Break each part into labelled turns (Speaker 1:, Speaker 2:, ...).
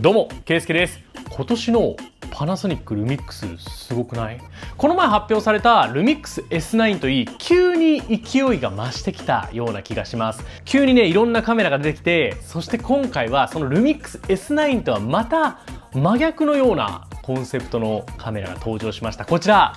Speaker 1: どうも、ケイスケです。今年のパナソニックルミックスすごくない？この前発表されたルミックス S9 といい、急に勢いが増してきたような気がします。急にね、いろんなカメラが出てきて、そして今回はそのルミックス S9 とはまた真逆のようなコンセプトのカメラが登場しました。こちら、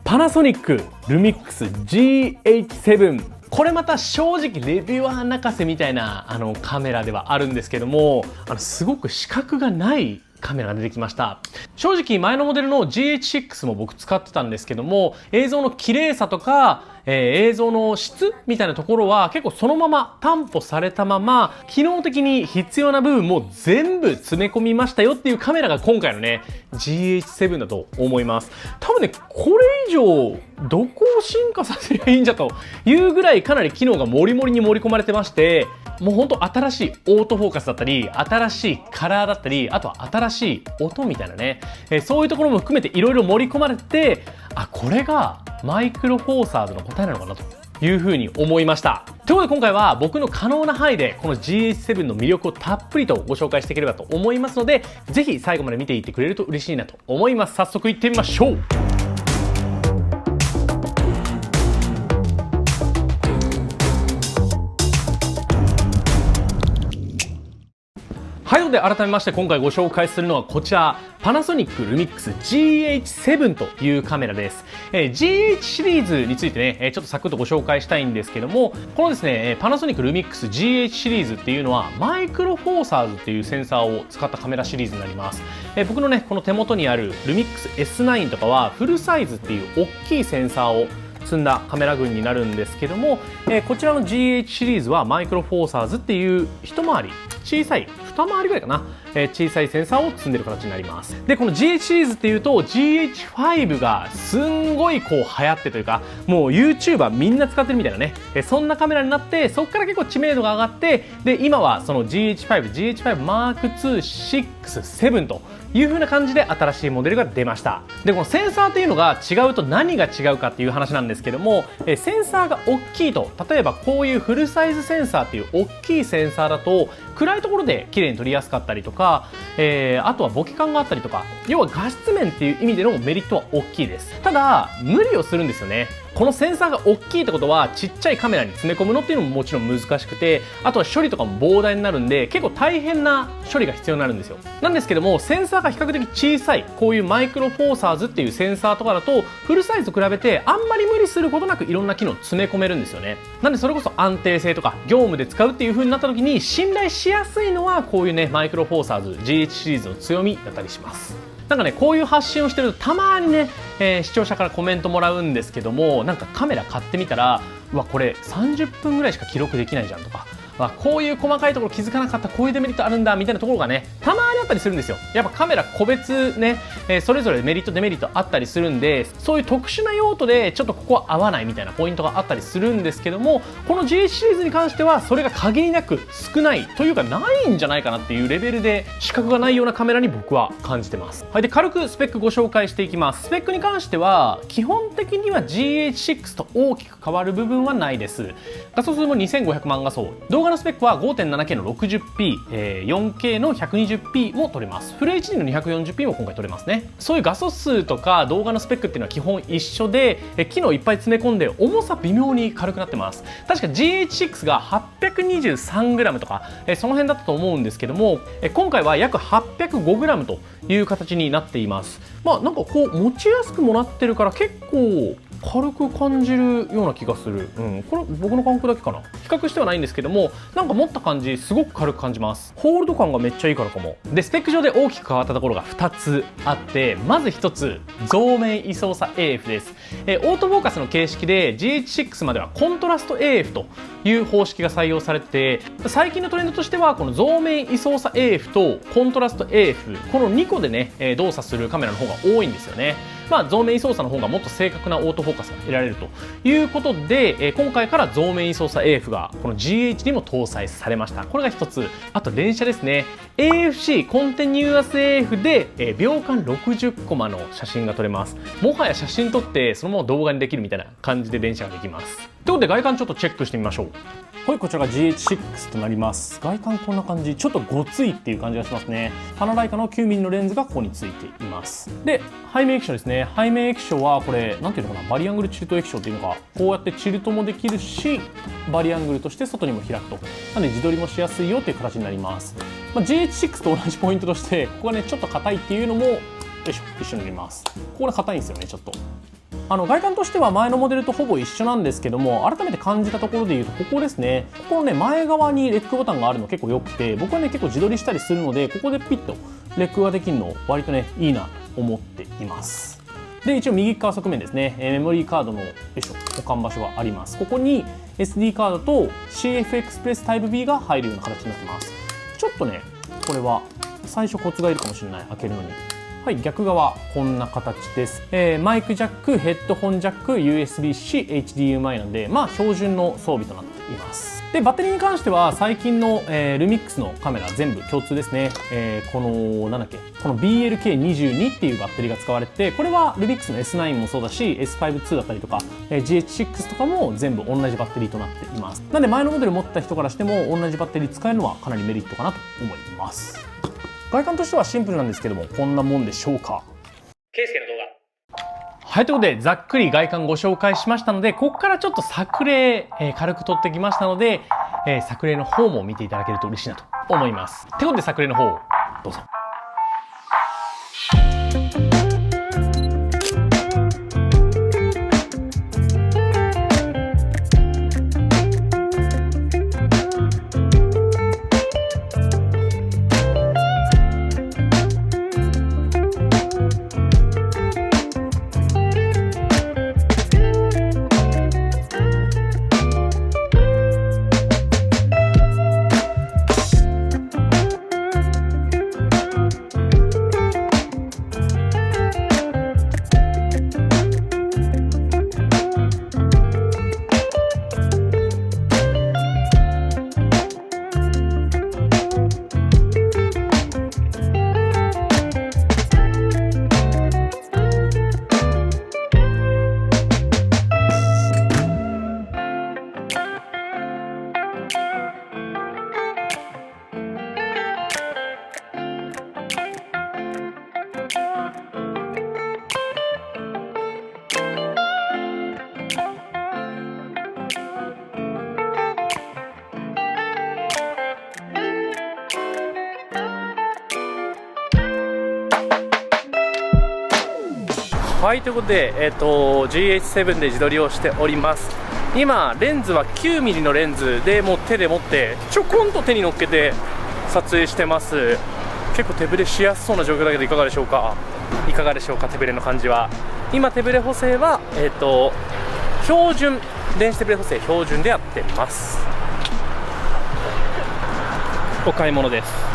Speaker 1: パナソニックルミックス GH7。これまた正直レビュアー泣かせみたいなカメラではあるんですけども、すごく死角がないカメラが出てきました。正直前のモデルの GH6 も僕使ってたんですけども、映像の綺麗さとか、映像の質みたいなところは結構そのまま担保されたまま、機能的に必要な部分も全部詰め込みましたよっていうカメラが今回のね GH7 だと思います。多分ね、これ以上どこを進化させればいいんじゃというぐらいかなり機能がモリモリに盛り込まれてまして、もうほんと新しいオートフォーカスだったり、新しいカラーだったり、あとは新しい音みたいなね、そういうところも含めていろいろ盛り込まれて、これがマイクロフォーサーズの答えなのかなというふうに思いました。ということで今回は僕の可能な範囲でこの GH7 の魅力をたっぷりとご紹介していければと思いますので、ぜひ最後まで見ていってくれると嬉しいなと思います。早速いってみましょう。はい、ということで改めまして今回ご紹介するのはこちら、パナソニックルミックス GH7 というカメラです。GH シリーズについてね、ちょっとサクッとご紹介したいんですけども、このですね、パナソニックルミックス GH シリーズっていうのはマイクロフォーサーズっていうセンサーを使ったカメラシリーズになります。僕のね、この手元にあるルミックス S9 とかはフルサイズっていう大きいセンサーを積んだカメラ群になるんですけども、こちらの GH シリーズはマイクロフォーサーズっていう一回り小さい二回りぐらいかな、小さいセンサーを積んでる形になります。でこの GH シリーズっていうと GH5 がすんごいこう流行ってというか、もう YouTuber みんな使ってるみたいなね、そんなカメラになって、そこから結構知名度が上がって、で今はその GH5、GH5M2、6、7という風な感じで新しいモデルが出ました。でこのセンサーっていうのが違うと何が違うかっていう話なんですけども、センサーが大きいと、例えばこういうフルサイズセンサーっていう大きいセンサーだと暗いところで綺麗に撮りやすかったりとか、あとはボケ感があったりとか、要は画質面っていう意味でのメリットは大きいです。ただ無理をするんですよね。このセンサーが大きいってことはちっちゃいカメラに詰め込むのっていうのももちろん難しくて、あとは処理とかも膨大になるんで結構大変な処理が必要になるんですよ。なんですけども、センサーが比較的小さいこういうマイクロフォーサーズっていうセンサーとかだとフルサイズと比べてあんまり無理することなくいろんな機能を詰め込めるんですよね。なんでそれこそ安定性とか業務で使うっていう風になった時に信頼しやすいのはこういうねマイクロフォーサーズ GH シリーズの強みだったりします。なんかね、こういう発信をしてるとたまにね、視聴者からコメントもらうんですけども、なんかカメラ買ってみたら、うわこれ30分ぐらいしか記録できないじゃんとか、こういう細かいところ気づかなかった、こういうデメリットあるんだみたいなところがねたまにあったりするんですよ。やっぱカメラ個別ね、それぞれメリットデメリットあったりするんで、そういう特殊な用途でちょっとここは合わないみたいなポイントがあったりするんですけども、この GH シリーズに関してはそれが限りなく少ないというかないんじゃないかなっていうレベルで死角がないようなカメラに僕は感じてます。はい、で軽くスペックご紹介していきます。スペックに関しては基本的には GH6 と大きく変わる部分はないです。画素数も2500万画素、動画のスペックは 5.7K の 60p、4K の 120p も撮れます。フル HD の 240p も今回撮れますね。そういう画素数とか動画のスペックっていうのは基本一緒で、機能いっぱい詰め込んで重さ微妙に軽くなってます。確か GH6 が 823g とか、その辺だったと思うんですけども、今回は約 805g という形になっています。なんかこう持ちやすくもなってるから結構軽く感じるような気がする。これ僕の感覚だけかな。比較してはないんですけども、なんか持った感じすごく軽く感じます。ホールド感がめっちゃいいからかも。でスペック上で大きく変わったところが2つあって、まず1つ増面位相差 AF です。オートフォーカスの形式で GH6 まではコントラスト AF という方式が採用されてて、最近のトレンドとしてはこの増面位相差 AF とコントラスト AF、 この2個でね動作するカメラの方が多いんですよね。増面位相差の方がもっと正確なオートフォーカスが得られるということで、今回から増面位相差 AF がこの GH にも搭載されました。これが1つ。あと連写ですね。AFC コンティニューアス AF で、秒間60コマの写真が撮れます。もはや写真撮ってそのまま動画にできるみたいな感じで連写ができます。ということで外観ちょっとチェックしてみましょう。はい、こちらが GH6 となります。外観こんな感じ、ちょっとごついっていう感じがしますね。パナライカの 9mm のレンズがここについています。で、背面液晶ですね。背面液晶はこれなんていうのかな、バリアングルチルト液晶っていうのがこうやってチルトもできるし、バリアングルとして外にも開くと。なので自撮りもしやすいよという形になります。GH6 と同じポイントとして、ここがねちょっと硬いっていうのも一緒になります。ここが硬いんですよね、ちょっと。外観としては前のモデルとほぼ一緒なんですけども、改めて感じたところでいうとここですね。ここのね前側にレックボタンがあるの結構良くて、僕はね結構自撮りしたりするので、ここでピッとレックができるの割とねいいなと思っています。で、一応右側側面ですね、メモリーカードの保管場所があります。ここに SD カードと CF エクスプレスタイプ B が入るような形になってます。ちょっとねこれは最初コツがいるかもしれない、開けるのに。はい、逆側こんな形です。マイクジャック、ヘッドホンジャック、USB-C、HDMI なんで、標準の装備となっています。で、バッテリーに関しては最近の、ルミックスのカメラ全部共通ですね。このBLK22 っていうバッテリーが使われて、これはルミックスの S9 もそうだし S5-2 だったりとか、GH6 とかも全部同じバッテリーとなっています。なので前のモデル持った人からしても同じバッテリー使えるのはかなりメリットかなと思います。外観としてはシンプルなんですけども、こんなもんでしょうか。ケイスケの動画。はい、ということでざっくり外観ご紹介しましたので、ここからちょっと作例、軽く撮ってきましたので、作例の方も見ていただけると嬉しいなと思います。ということで作例の方どうぞ。はい、ということで、GH7 で自撮りをしております。今レンズは 9mm のレンズでもう手で持ってちょこんと手に乗っけて撮影してます。結構手ぶれしやすそうな状況だけどいかがでしょうか。いかがでしょうか、手ぶれの感じは。今手ぶれ補正は標準、電子手ぶれ補正標準でやってます。お買い物です。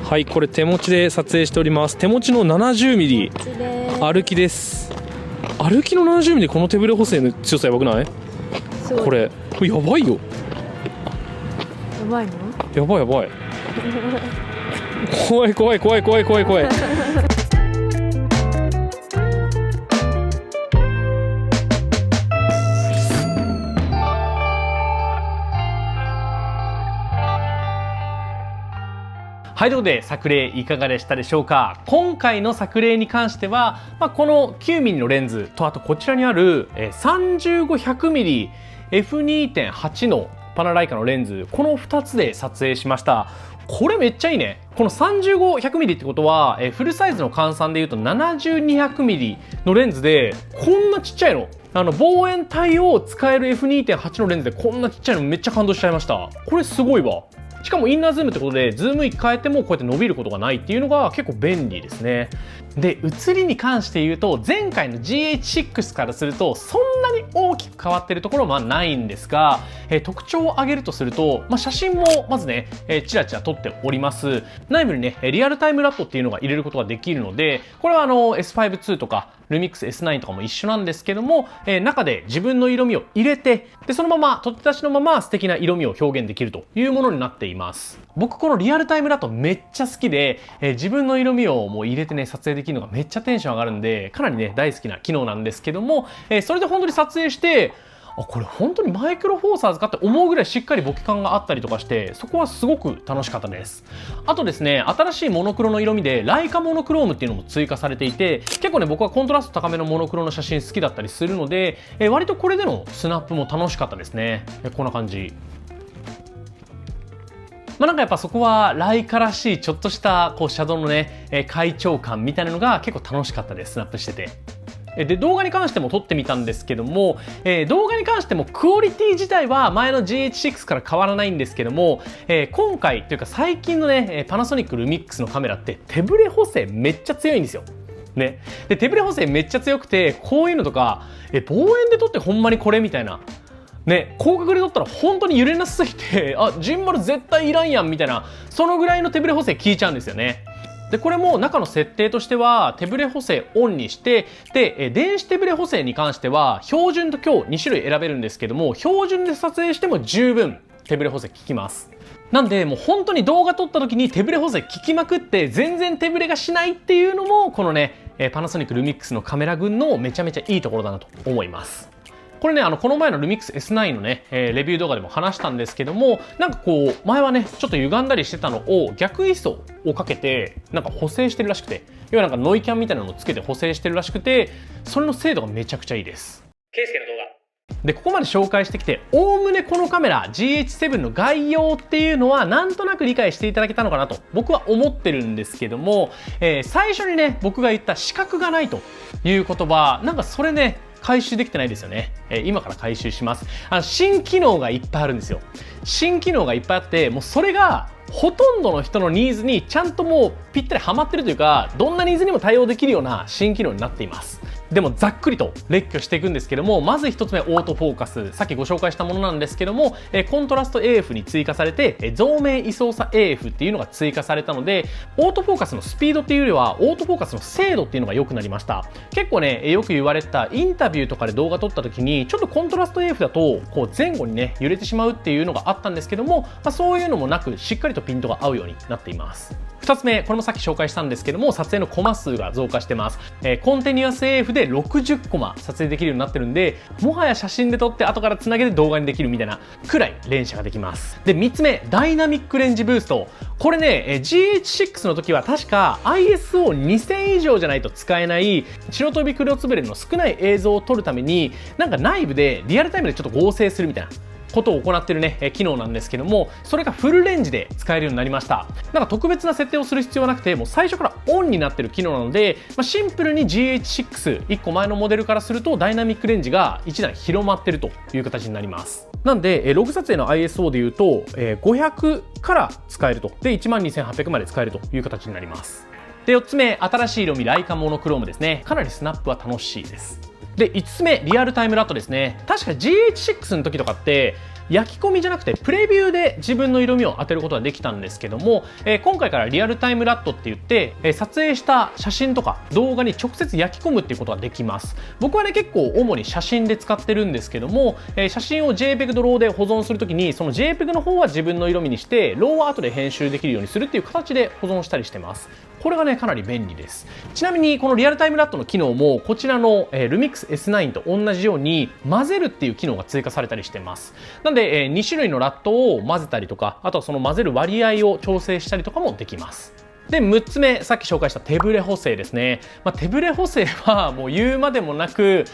Speaker 1: はい、これ手持ちで撮影しております。手持ちの 70mm 歩きです。歩きの 70mm でこの手ぶれ補正の強さやばくない？これやばいよ。
Speaker 2: やばいの？
Speaker 1: やばいやばい怖い怖い怖い怖い怖い怖いはい、ということで作例いかがでしたでしょうか。今回の作例に関しては、この 9mm のレンズと、あとこちらにある 35-100mm f2.8 のパナライカのレンズ、この2つで撮影しました。これめっちゃいいね。この 35-100mm ってことは、フルサイズの換算でいうと 70-200mm のレンズでこんなちっちゃいの。望遠対応使える f2.8 のレンズでこんなちっちゃいのめっちゃ感動しちゃいました。これすごいわ。しかもインナーズームってことでズーム域変えてもこうやって伸びることがないっていうのが結構便利ですね。で、写りに関して言うと前回の GH6 からするとそんなに大きく変わってるところはないんですが、特徴を挙げるとすると、写真もまずね、チラチラ撮っております。内部にねリアルタイムラットっていうのが入れることができるので、これはS5-2 とかルミックス S9 とかも一緒なんですけども、中で自分の色味を入れて、でそのまま取って出しのまま素敵な色味を表現できるというものになっています。僕このリアルタイムだとめっちゃ好きで、自分の色味をもう入れてね撮影できるのがめっちゃテンション上がるんで、かなりね大好きな機能なんですけども、それで本当に撮影して、これ本当にマイクロフォーサーズかって思うぐらいしっかりボケ感があったりとかして、そこはすごく楽しかったです。あとですね、新しいモノクロの色味でライカモノクロームっていうのも追加されていて、結構ね僕はコントラスト高めのモノクロの写真好きだったりするので、割とこれでのスナップも楽しかったですね。こんな感じ。なんかやっぱそこはライカらしいちょっとしたこうシャドウのね、快調感みたいなのが結構楽しかったです、スナップしてて。で動画に関しても撮ってみたんですけども、動画に関してもクオリティ自体は前の GH6 から変わらないんですけども、今回というか最近のねパナソニックルミックスのカメラって手ブレ補正めっちゃ強いんですよ。ね、で手ブレ補正めっちゃ強くて、こういうのとか望遠で撮ってほんまにこれみたいな。ね、広角で撮ったら本当に揺れなさすぎて、ジンバル絶対いらんやんみたいな、そのぐらいの手ブレ補正効いちゃうんですよね。でこれも中の設定としては手ブレ補正オンにして、で電子手ブレ補正に関しては標準と強2種類選べるんですけども、標準で撮影しても十分手ブレ補正効きます。なんでもう本当に動画撮った時に手ブレ補正効きまくって全然手ブレがしないっていうのも、このねパナソニックルミックスのカメラ群のめちゃめちゃいいところだなと思います。これね、この前のルミックス S9 のね、レビュー動画でも話したんですけども、なんかこう、前はね、ちょっと歪んだりしてたのを逆位相をかけて、なんか補正してるらしくて、要はなんかノイキャンみたいなのをつけて補正してるらしくて、それの精度がめちゃくちゃいいです。ケイスケの動画。で、ここまで紹介してきて、おおむねこのカメラ GH7 の概要っていうのはなんとなく理解していただけたのかなと僕は思ってるんですけども、最初にね、僕が言った視覚がないという言葉、なんかそれね、回収できてないですよね。今から回収します。新機能がいっぱいあるんですよ。新機能がいっぱいあって、もうそれがほとんどの人のニーズにちゃんともうぴったりハマってるというか、どんなニーズにも対応できるような新機能になっています。でもざっくりと列挙していくんですけども、まず1つ目オートフォーカス、さっきご紹介したものなんですけども、コントラスト AF に追加されて増明位相差 AF っていうのが追加されたので、オートフォーカスのスピードっていうよりはオートフォーカスの精度っていうのが良くなりました。結構ねよく言われたインタビューとかで動画撮った時にちょっとコントラスト AF だとこう前後にね揺れてしまうっていうのがあったんですけども、そういうのもなくしっかりとピントが合うようになっています。2つ目、これもさっき紹介したんですけども、撮影のコマ数が増加してます。コンティニュアス AF で60コマ撮影できるようになってるんで、もはや写真で撮って後からつなげて動画にできるみたいなくらい連写ができます。で、3つ目、ダイナミックレンジブースト。これね、GH6 の時は確か ISO2000 以上じゃないと使えない白飛び黒つぶれの少ない映像を撮るために、なんか内部でリアルタイムでちょっと合成するみたいなことを行っているね、機能なんですけども、それがフルレンジで使えるようになりました。なんか特別な設定をする必要はなくて、もう最初からオンになっている機能なので、シンプルに GH6、1個前のモデルからするとダイナミックレンジが1段広まっているという形になります。なんで、ログ撮影の ISO でいうと、500から使えると。で、12800まで使えるという形になります。で、4つ目、新しい色味ライカモノクロームですね。かなりスナップは楽しいです。で、5つ目、リアルタイムラットですね。確か GH6 の時とかって焼き込みじゃなくてプレビューで自分の色味を当てることができたんですけども、今回からリアルタイムラットって言って、撮影した写真とか動画に直接焼き込むっていうことができます。僕はね結構主に写真で使ってるんですけども、写真を JPEG と RAW で保存するときにその JPEG の方は自分の色味にして RAW は後で編集できるようにするっていう形で保存したりしてます。これがねかなり便利です。ちなみにこのリアルタイムラットの機能もこちらの、ルミックス S9 と同じように混ぜるっていう機能が追加されたりしてます。なんで、2種類のラットを混ぜたりとか、あとはその混ぜる割合を調整したりとかもできます。で、6つ目、さっき紹介した手ブレ補正ですね。手ブレ補正はもう言うまでもなく、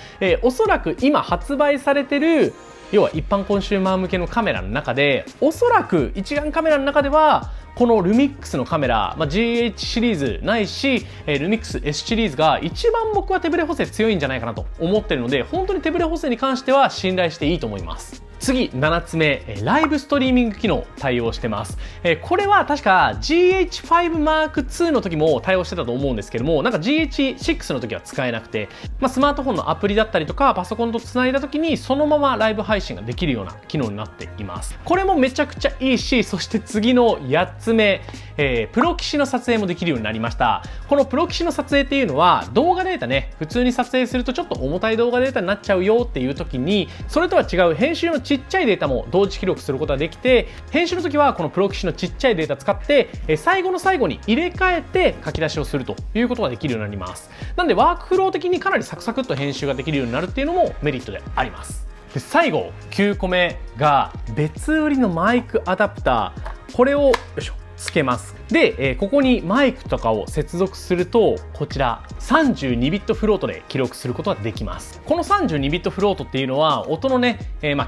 Speaker 1: おそらく今発売されてる要は一般コンシューマー向けのカメラの中で、おそらく一眼カメラの中ではこのルミックスのカメラ、GH シリーズないし、ルミックス S シリーズが一番僕は手ブレ補正強いんじゃないかなと思ってるので、本当に手ブレ補正に関しては信頼していいと思います。次、7つ目、ライブストリーミング機能対応してます。これは確か GH5M2 の時も対応してたと思うんですけども、なんか GH6 の時は使えなくて、スマートフォンのアプリだったりとかパソコンとつないだ時にそのままライブ配信ができるような機能になっています。これもめちゃくちゃいいし、そして次の8つ目、プロ棋士の撮影もできるようになりました。このプロ棋士の撮影っていうのは動画データね、普通に撮影するとちょっと重たい動画データになっちゃうよっていう時に、それとは違う編集のちっちゃいデータも同時記録することができて、編集の時はこのプロキシのちっちゃいデータ使って最後の最後に入れ替えて書き出しをするということができるようになります。なんでワークフロー的にかなりサクサクっと編集ができるようになるっていうのもメリットであります。で最後9個目が別売りのマイクアダプター、これをよいしょつけます。で、ここにマイクとかを接続すると、こちら32ビットフロートで記録することができます。この32ビットフロートっていうのは音のね、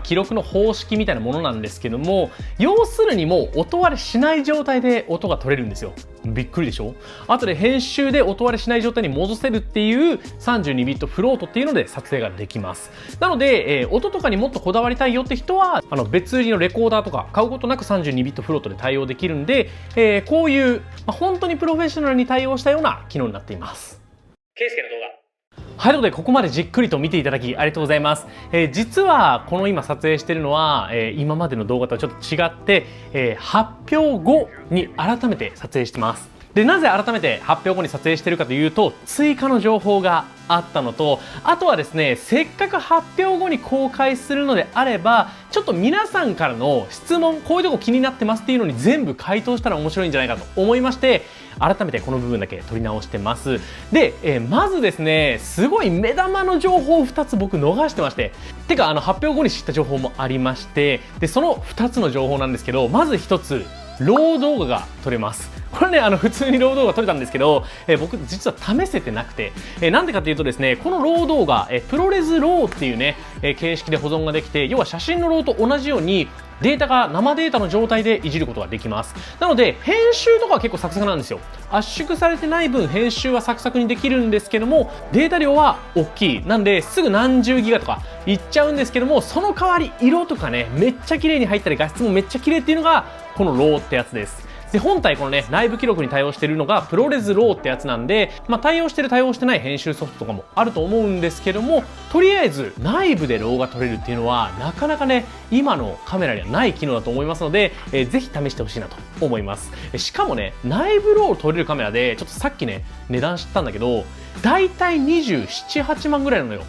Speaker 1: 記録の方式みたいなものなんですけども、要するにもう音割れしない状態で音が取れるんですよ。びっくりでしょ。後で編集で音割れしない状態に戻せるっていう32ビットフロートっていうので撮影ができます。なので、音とかにもっとこだわりたいよって人は別売りのレコーダーとか買うことなく32ビットフロートで対応できるんで、こういう、本当にプロフェッショナルに対応したような機能になっています。ケイスケの動画。はい、ということでここまでじっくりと見ていただきありがとうございます。実はこの今撮影しているのは、今までの動画とはちょっと違って、発表後に改めて撮影してます。でなぜ改めて発表後に撮影しているかというと、追加の情報があったのと、あとはですね、せっかく発表後に公開するのであれば、ちょっと皆さんからの質問、こういうとこ気になってますっていうのに全部回答したら面白いんじゃないかと思いまして、改めてこの部分だけ撮り直してます。で、まずですね、すごい目玉の情報を2つ僕逃してまして、てか発表後に知った情報もありまして、でその2つの情報なんですけど、まず1つ、ロー動画が撮れます。これね、普通にロー動画撮れたんですけど、僕実は試せてなくて、なんでかというとですね、このロー動画、プロレスローっていうね、形式で保存ができて、要は写真のローと同じようにデータが生データの状態でいじることができます。なので編集とかは結構サクサクなんですよ。圧縮されてない分編集はサクサクにできるんですけども、データ量は大きい。なんですぐ何十ギガとかいっちゃうんですけども、その代わり色とかね、めっちゃ綺麗に入ったり画質もめっちゃ綺麗っていうのがこのローってやつです。で本体このね内部記録に対応しているのがプロレスローってやつなんで、対応してる対応してない編集ソフトとかもあると思うんですけども、とりあえず内部でローが撮れるっていうのはなかなかね今のカメラにはない機能だと思いますので、ぜひ試してほしいなと思います。しかもね内部ローを撮れるカメラでちょっとさっきね値段知ったんだけど、だいたい27、8万ぐらいなのよ。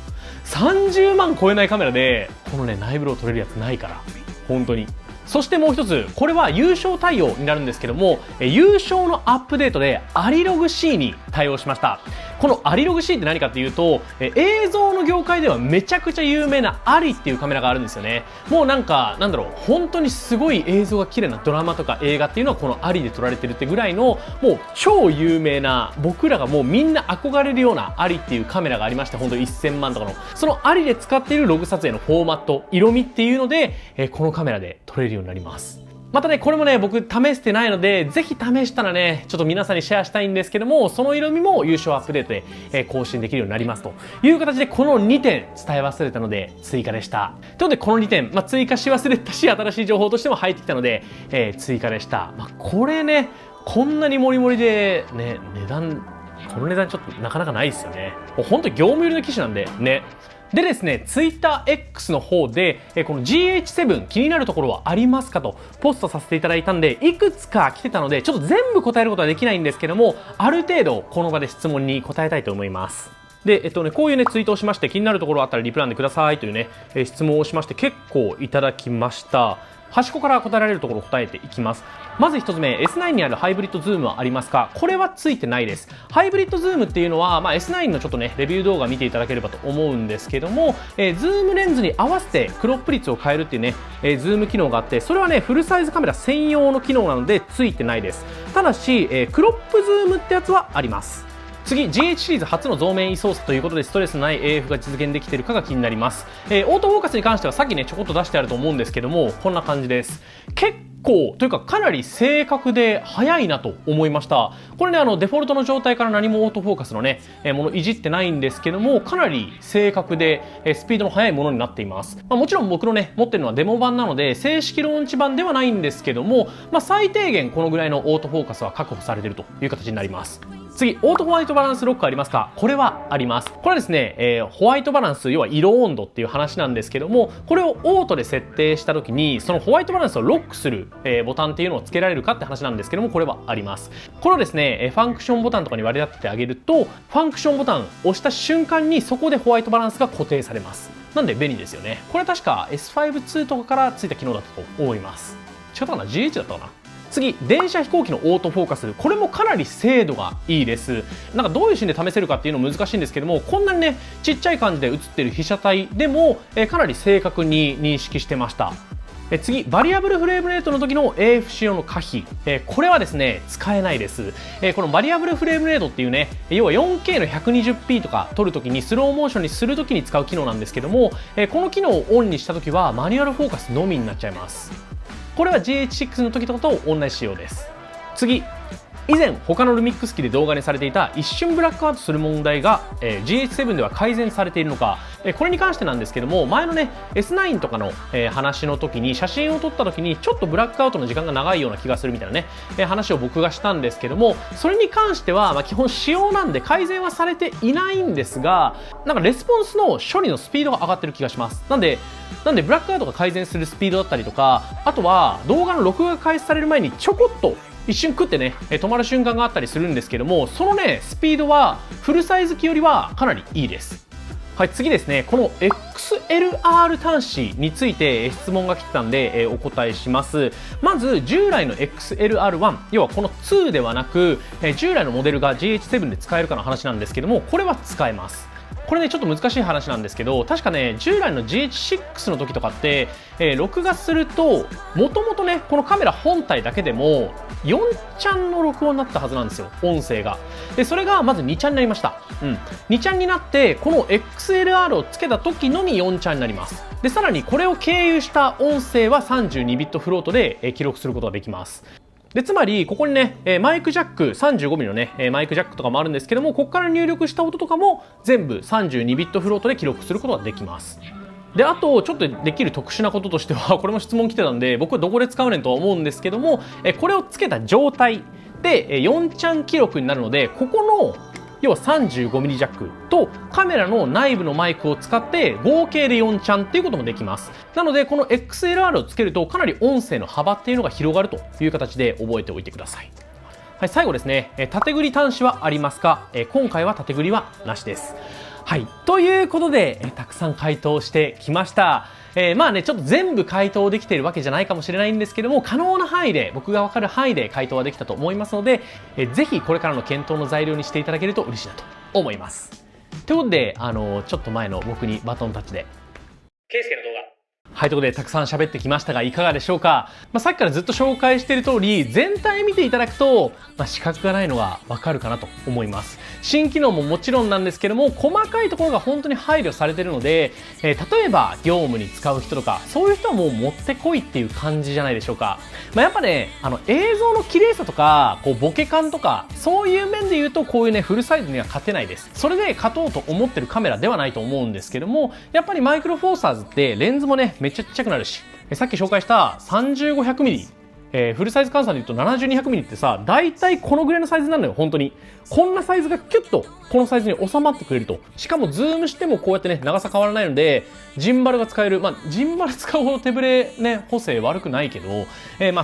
Speaker 1: 30万超えないカメラでこのね内部ロー撮れるやつないから、本当に。そしてもう一つ、これは優勝対応になるんですけども、優勝のアップデートでアリログ C に対応しました。このアリログ C って何かっていうと、映像の業界ではめちゃくちゃ有名なアリっていうカメラがあるんですよね。もうなんだろう、本当にすごい映像が綺麗なドラマとか映画っていうのはこのアリで撮られてるってぐらいの、もう超有名な、僕らがもうみんな憧れるようなアリっていうカメラがありまして、本当1000万とかの、そのアリで使っているログ撮影のフォーマット、色味っていうので、このカメラで撮れるようになります。またね、これもね、僕試してないので、ぜひ試したらね、ちょっと皆さんにシェアしたいんですけども、その色味も優勝アップデートで、更新できるようになりますという形で、この2点伝え忘れたので追加でした。ということで、この2点、追加し忘れたし、新しい情報としても入ってきたので、追加でした。これね、こんなにモリモリで、ね、この値段ちょっとなかなかないですよね。もう本当に業務用の機種なんで、ね。でですね、TwitterX の方で、この GH7 気になるところはありますかとポストさせていただいたんで、いくつか来てたので、ちょっと全部答えることはできないんですけども、ある程度この場で質問に答えたいと思います。で、こういうね、ツイートをしまして、気になるところあったらリプランでくださいというね、質問をしまして、結構いただきました。端っこから答えられるところを答えていきます。まず1つ目、S9 にあるハイブリッドズームはありますか？これはついてないです。ハイブリッドズームっていうのは、S9 のちょっとね、レビュー動画見ていただければと思うんですけども、ズームレンズに合わせてクロップ率を変えるっていうね、ズーム機能があって、それはね、フルサイズカメラ専用の機能なのでついてないです。ただし、クロップズームってやつはあります。次、GH シリーズ初の増面位操作ということでストレスのない AF が実現できているかが気になります。オートフォーカスに関してはさっきねちょこっと出してあると思うんですけども、こんな感じです。結構というかかなり正確で速いなと思いました。これねデフォルトの状態から何もオートフォーカスのねものいじってないんですけども、かなり正確でスピードの速いものになっています。もちろん僕のね持ってるのはデモ版なので正式ローンチ版ではないんですけども、最低限このぐらいのオートフォーカスは確保されているという形になります。次、オートホワイトバランスロックありますか？これはあります。これはですね、ホワイトバランス、要は色温度っていう話なんですけども、これをオートで設定した時に、そのホワイトバランスをロックする、ボタンっていうのをつけられるかって話なんですけども、これはあります。これをですね、ファンクションボタンとかに割り当ててあげると、ファンクションボタンを押した瞬間にそこでホワイトバランスが固定されます。なんで便利ですよね。これは確か S5-2 とかからついた機能だったと思います。違ったかな？ GH だったかな？次、電車飛行機のオートフォーカス。これもかなり精度がいいです。なんかどういうシーンで試せるかっていうの難しいんですけども、こんなにね、ちっちゃい感じで映ってる被写体でも、かなり正確に認識してました。次、バリアブルフレームレートの時の AF 仕様の可否、これはですね、使えないです。このバリアブルフレームレートっていうね、要は 4K の 120p とか撮るときにスローモーションにするときに使う機能なんですけども、この機能をオンにしたときはマニュアルフォーカスのみになっちゃいます。これは GH6 の時とかと同じ仕様です。次、以前他のルミックス機で動画にされていた一瞬ブラックアウトする問題が、GH7 では改善されているのか、これに関してなんですけども、前のね S9 とかの、話の時に写真を撮った時にちょっとブラックアウトの時間が長いような気がするみたいなね、話を僕がしたんですけども、それに関しては、基本仕様なんで改善はされていないんですが、なんかレスポンスの処理のスピードが上がってる気がします。なんでブラックアウトが改善するスピードだったりとか、あとは動画の録画が開始される前にちょこっと一瞬食ってね、止まる瞬間があったりするんですけども、そのねスピードはフルサイズ機よりはかなりいいです。はい、次ですね、この XLR 端子について質問が来てたんで、お答えします。まず従来の XLR1、要はこの2ではなく、従来のモデルが GH7 で使えるかの話なんですけども、これは使えます。これねちょっと難しい話なんですけど、確かね従来の GH6 の時とかって、録画するともともとねこのカメラ本体だけでも4ちゃんの録音になったはずなんですよ、音声が。でそれがまず2ちゃんになりました。2ちゃんになって、この XLR をつけた時のみ4ちゃんになります。でさらにこれを経由した音声は32ビットフロートで記録することができます。でつまりここにねマイクジャック 35mm のねマイクジャックとかもあるんですけども、ここから入力した音とかも全部32ビットフロートで記録することができます。であとちょっとできる特殊なこととしては、これも質問来てたんで僕はどこで使うねんとは思うんですけども、これをつけた状態で4ちゃん記録になるので、ここの要は 35mm ジャックとカメラの内部のマイクを使って合計で4ちゃんっていうこともできます。なのでこの XLR をつけるとかなり音声の幅っていうのが広がるという形で覚えておいてください。はい、最後ですね、縦繰り端子はありますか？今回は縦繰りはなしです。はい、ということで、たくさん回答してきました。まあねちょっと全部回答できているわけじゃないかもしれないんですけども、可能な範囲で僕が分かる範囲で回答はできたと思いますので、ぜひこれからの検討の材料にしていただけると嬉しいなと思います。ということでちょっと前の僕にバトンタッチで圭介の動画、はい、ということでたくさん喋ってきましたがいかがでしょうか。さっきからずっと紹介している通り、全体見ていただくと、視覚がないのがわかるかなと思います。新機能ももちろんなんですけども、細かいところが本当に配慮されているので、例えば業務に使う人とかそういう人はもうもってこいっていう感じじゃないでしょうか。やっぱね映像の綺麗さとかこうボケ感とかそういう面で言うと、こういうねフルサイズには勝てないです。それで勝とうと思ってるカメラではないと思うんですけども、やっぱりマイクロフォーサーズってレンズもねめっちゃちっちゃくなるし、さっき紹介した 35-100mm、フルサイズ換算で言うと 72-100mm ってさ、大体このぐらいのサイズなのよ。本当にこんなサイズがキュッとこのサイズに収まってくれると。しかもズームしてもこうやってね長さ変わらないので、ジンバルが使える。ジンバル使うほど手ぶれね補正悪くないけど、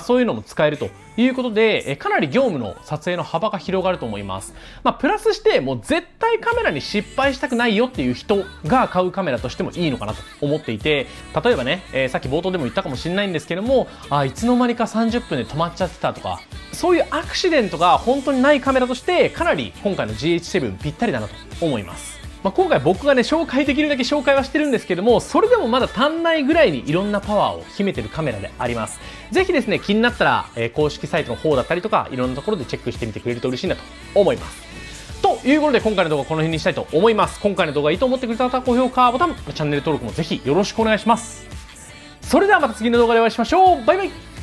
Speaker 1: そういうのも使えるということで、かなり業務の撮影の幅が広がると思います。プラスしてもう絶対カメラに失敗したくないよっていう人が買うカメラとしてもいいのかなと思っていて、例えばね、さっき冒頭でも言ったかもしれないんですけども、いつの間にか30分で止まっちゃってたとか、そういうアクシデントが本当にないカメラとしてかなり今回の GH7 ぴったりだなと思います。今回僕がね紹介できるだけ紹介はしてるんですけども、それでもまだ足んないぐらいにいろんなパワーを秘めてるカメラであります。ぜひですね気になったら、公式サイトの方だったりとかいろんなところでチェックしてみてくれると嬉しいなと思います。ということで今回の動画はこの辺にしたいと思います。今回の動画いいと思ってくれた方は高評価ボタン、チャンネル登録もぜひよろしくお願いします。それではまた次の動画でお会いしましょう。バイバイ。